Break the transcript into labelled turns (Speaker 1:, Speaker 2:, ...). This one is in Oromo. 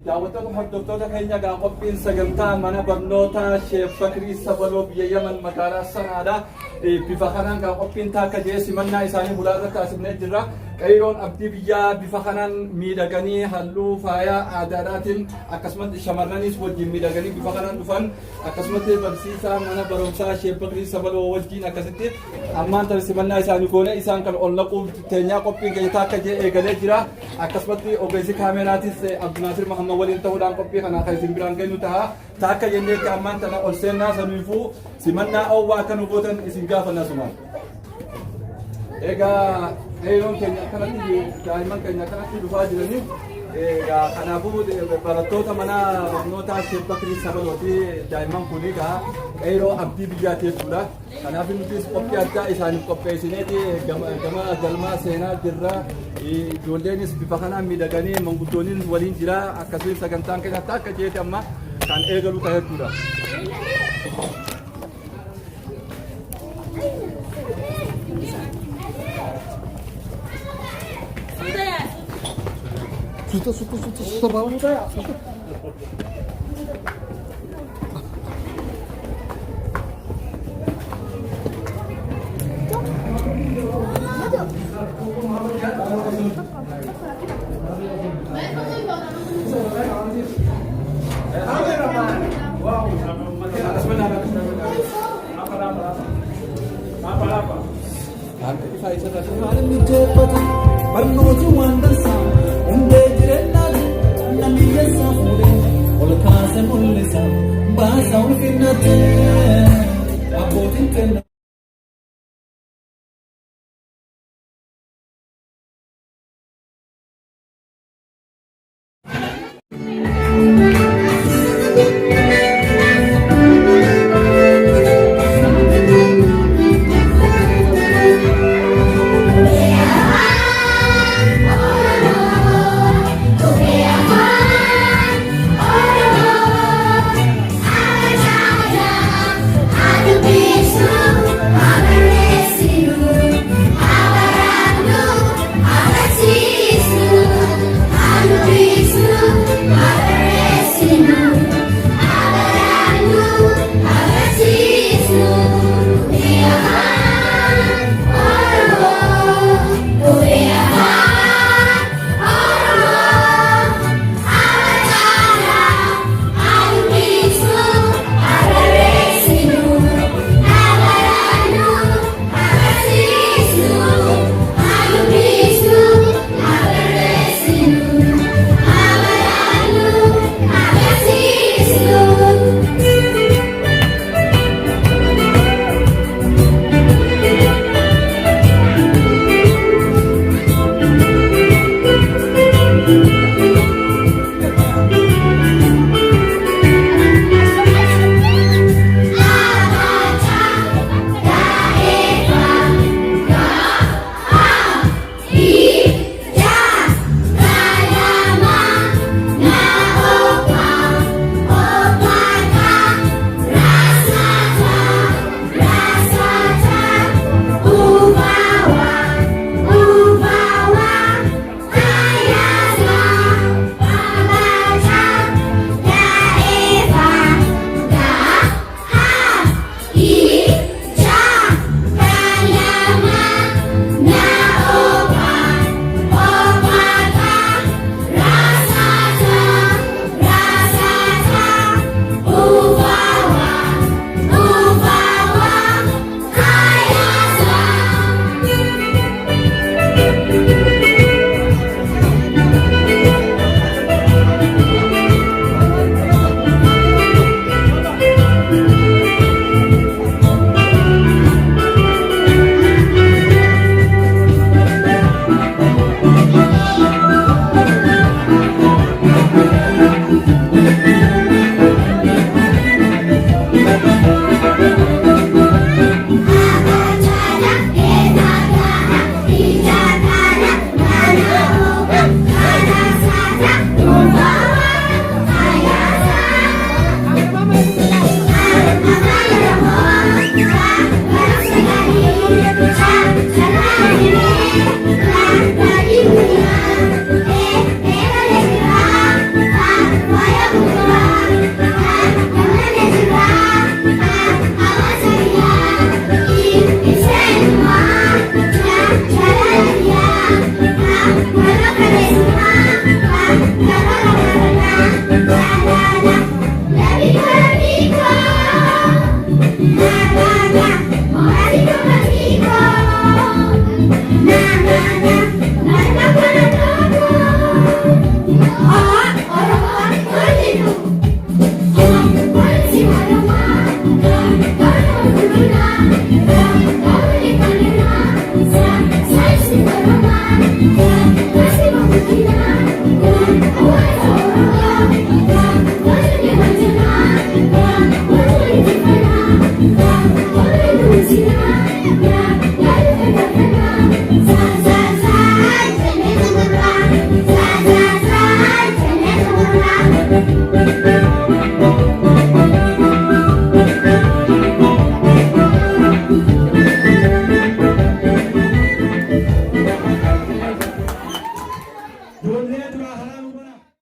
Speaker 1: daawwattoota hordoftoota keenya qophiin sagantaa mana barnootaa Sheekh Fakirii Sabaloo biyya Yaman magaalaa Sanaadhaa bifa kanaan qophiin taakka jee simannaa isaanii bulaarra taasifnee jirra. Qeeroon abdii biyyaa bifa kanaan miidhaganii halluu faayaa aadaadhaatiin akkasumas shamarranis wajjin miidhaganii bifa kanaan dhufan akkasumas barsiisaa mana barumsaa Sheekh Fakirii Sabaloo wajjin akkasitti ammaan tan simannaa isaanii goone isaan kan ol naquuf teenyaa qophiin keenya taakka jee eegalee jira. Akkasumas ogeessi kaameraatis Abdunaasir Mahammad waliin ta'uudhaan qophii kana kan isin biraan geenyu ta'a. Taakka jennee ammaan tana ol seennaa saniifuu simannaa owwaa akka nu gootan isin gaafanna sumaan. Egaa qeeroon keenya akkanatti daa'imman keenya akkanatti dhufaa jiranii kanaafuu barattoota mana barnootaa Sheekh Fakirii Sabalooti daa'imman kun qeeroo abdii biyyaati jechuudha. Kanaaf nutis qophii addaa isaaniif qopheessineeti gama galmaa seenaa jirra. Ijoolleenis bifa kanaan miidhaganii manguddoonnis waliin jira. Akkasumas sagantaan keenya akka jeeti amma kan eegalu ta'e jechuudha. Sudah bawa saya. Barnooti waan dansaa hundee jireenyaati namni keessaa fuudhee ol kaasee mul'isa baasaa ulfinnatee abbootiin kenna.
Speaker 2: Sinaya,